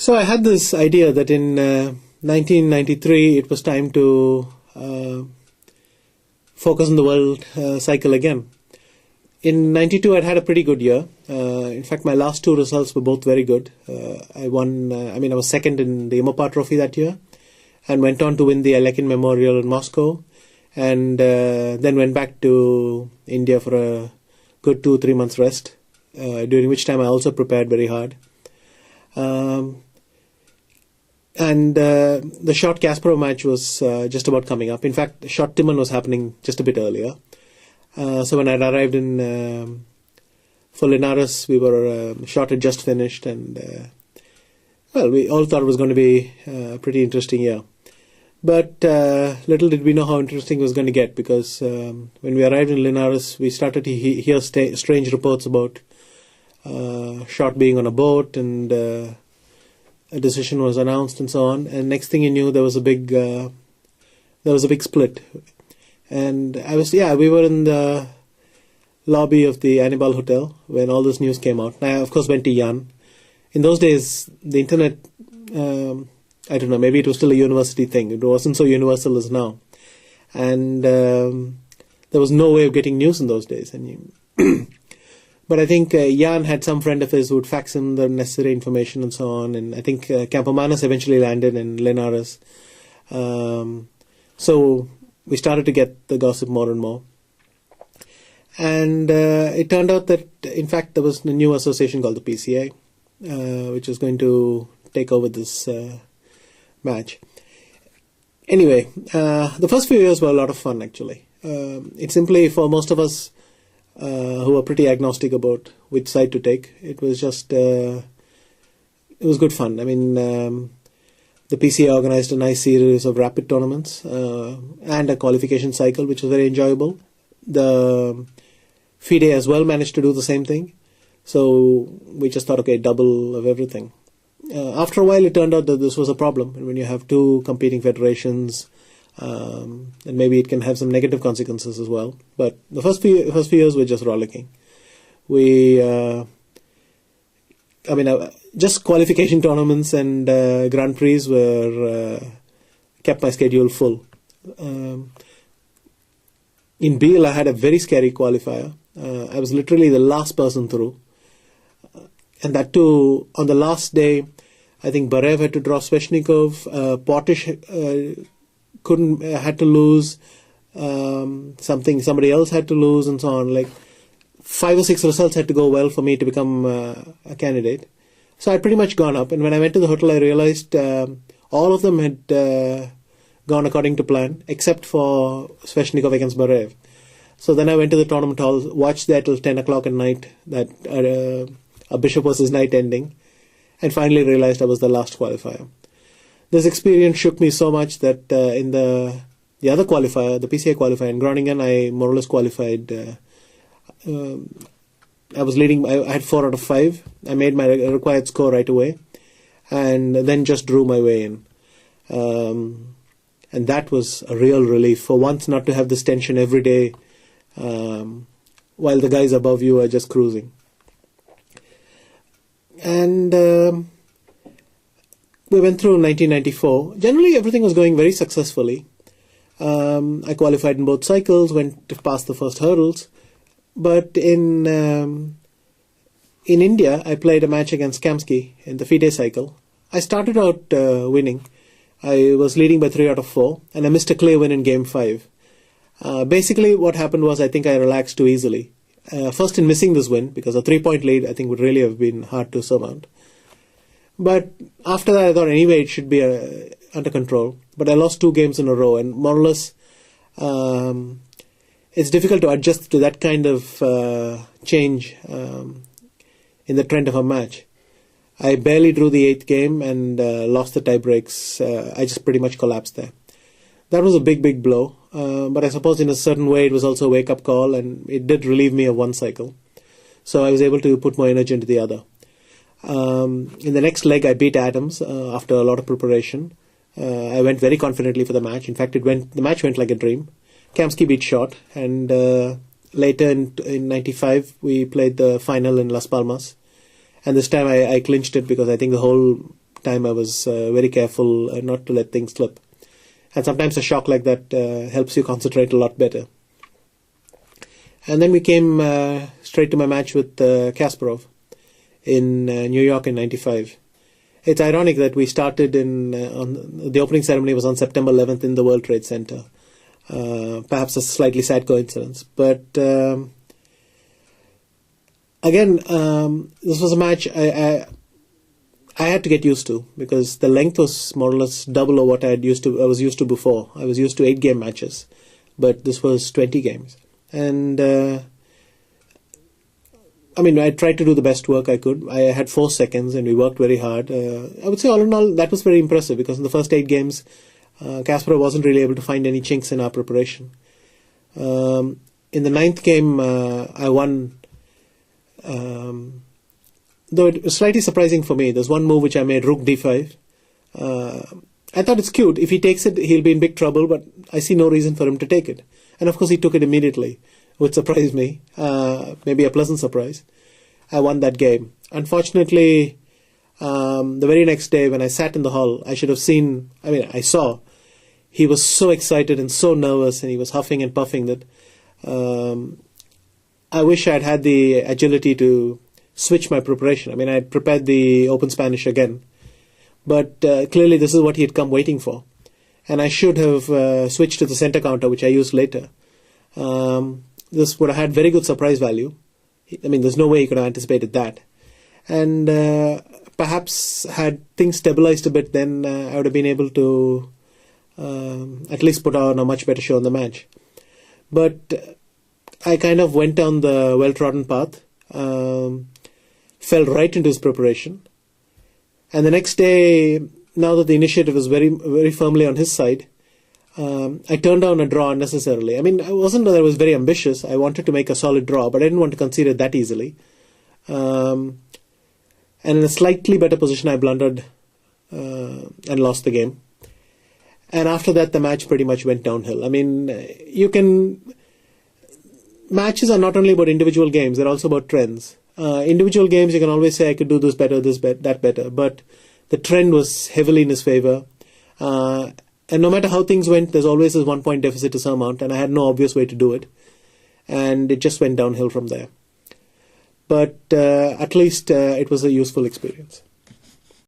So I had this idea that in 1993 it was time to focus on the world cycle again. In 92 I'd had a pretty good year. In fact, my last two results were both very good. I won, I was second in the Immopa Trophy that year and went on to win the Alekin Memorial in Moscow, and then went back to India for a good 2-3 months rest, during which time I also prepared very hard. And the short Kasparov match was just about coming up. In fact, the short Timon was happening just a bit earlier. So when I arrived in for Linares, short had just finished, and we all thought it was going to be a pretty interesting year. But little did we know how interesting it was going to get, because when we arrived in Linares, we started to hear strange reports about short being on a boat, and a decision was announced and so on. And next thing you knew, there was a big split. And we were in the lobby of the Anibal Hotel when all this news came out. I, of course, went to Jan. In those days, the internet, I don't know, maybe it was still a university thing. It wasn't so universal as now. And there was no way of getting news in those days. But I think Jan had some friend of his who would fax him the necessary information and so on. And I think Campomanes eventually landed in Linares. So we started to get the gossip more and more. And it turned out that, in fact, there was a new association called the PCA, which was going to take over this match. Anyway, the first few years were a lot of fun, actually. It's simply, for most of us who were pretty agnostic about which side to take, it was just, it was good fun. The PCA organized a nice series of rapid tournaments and a qualification cycle, which was very enjoyable. The FIDE as well managed to do the same thing. So we just thought, okay, double of everything. After a while, it turned out that this was a problem. And when you have two competing federations, and maybe it can have some negative consequences as well. But the first few years were just rollicking. Just qualification tournaments and Grand Prix kept my schedule full. In Biel, I had a very scary qualifier. I was literally the last person through. And that too, on the last day, I think Barev had to draw Sveshnikov, Potish had to lose, somebody else had to lose, and so on. Like 5 or 6 results had to go well for me to become a candidate. So I'd pretty much gone up, and when I went to the hotel, I realized all of them had gone according to plan, except for Sveshnikov against Barev. So then I went to the tournament hall, watched that till 10 o'clock at night, that a Bishop versus Knight ending, and finally realized I was the last qualifier. This experience shook me so much that in the other qualifier, the PCA qualifier in Groningen, I more or less qualified. I was leading. I had 4 out of 5. I made my required score right away, and then just drew my way in. And that was a real relief for once, not to have this tension every day, while the guys above you are just cruising. And we went through 1994. Generally, everything was going very successfully. I qualified in both cycles, went past the first hurdles. But in India, I played a match against Kamsky in the FIDE cycle. I started out winning. I was leading by 3 out of 4, and I missed a clear win in game 5. Basically, what happened was I think I relaxed too easily. First in missing this win, because a 3-point lead I think would really have been hard to surmount. But after that, I thought anyway it should be under control. But I lost 2 games in a row, and more or less it's difficult to adjust to that kind of change in the trend of a match. I barely drew the 8th game and lost the tie breaks. I just pretty much collapsed there. That was a big, big blow. But I suppose in a certain way it was also a wake-up call, and it did relieve me of one cycle. So I was able to put more energy into the other. In the next leg, I beat Adams after a lot of preparation. I went very confidently for the match. In fact, the match went like a dream. Kamsky beat Short, and later in 95, we played the final in Las Palmas. And this time I clinched it because I think the whole time I was very careful not to let things slip. And sometimes a shock like that helps you concentrate a lot better. And then we came straight to my match with Kasparov in New York in '95. It's ironic that we started on the opening ceremony was on September 11th in the World Trade Center. Perhaps a slightly sad coincidence. But again, this was a match I had to get used to, because the length was more or less double of what I was used to before. I was used to 8-game matches, but this was 20 games. And I tried to do the best work I could. I had 4 seconds and we worked very hard. I would say all in all, that was very impressive, because in the first 8 games, Kasparov wasn't really able to find any chinks in our preparation. In the 9th game, I won, though it was slightly surprising for me. There's one move which I made, Rook D5. I thought it's cute. If he takes it, he'll be in big trouble, but I see no reason for him to take it. And of course he took it immediately, which surprised me, maybe a pleasant surprise. I won that game. Unfortunately, the very next day when I sat in the hall, I saw he was so excited and so nervous, and he was huffing and puffing that I wish I'd had the agility to switch my preparation. I had prepared the Open Spanish again, but clearly this is what he had come waiting for. And I should have switched to the center counter, which I used later. This would have had very good surprise value. There's no way he could have anticipated that. And perhaps had things stabilized a bit, then I would have been able to at least put on a much better show in the match. But I kind of went down the well-trodden path, fell right into his preparation. And the next day, now that the initiative was very, very firmly on his side, I turned down a draw unnecessarily. I wasn't that I was very ambitious. I wanted to make a solid draw, but I didn't want to concede it that easily. And in a slightly better position, I blundered and lost the game. And after that, the match pretty much went downhill. Matches are not only about individual games, they're also about trends. Individual games, you can always say, I could do this better, that better. But the trend was heavily in his favor. And no matter how things went, there's always this 1-point deficit to surmount, and I had no obvious way to do it. And it just went downhill from there. But at least it was a useful experience.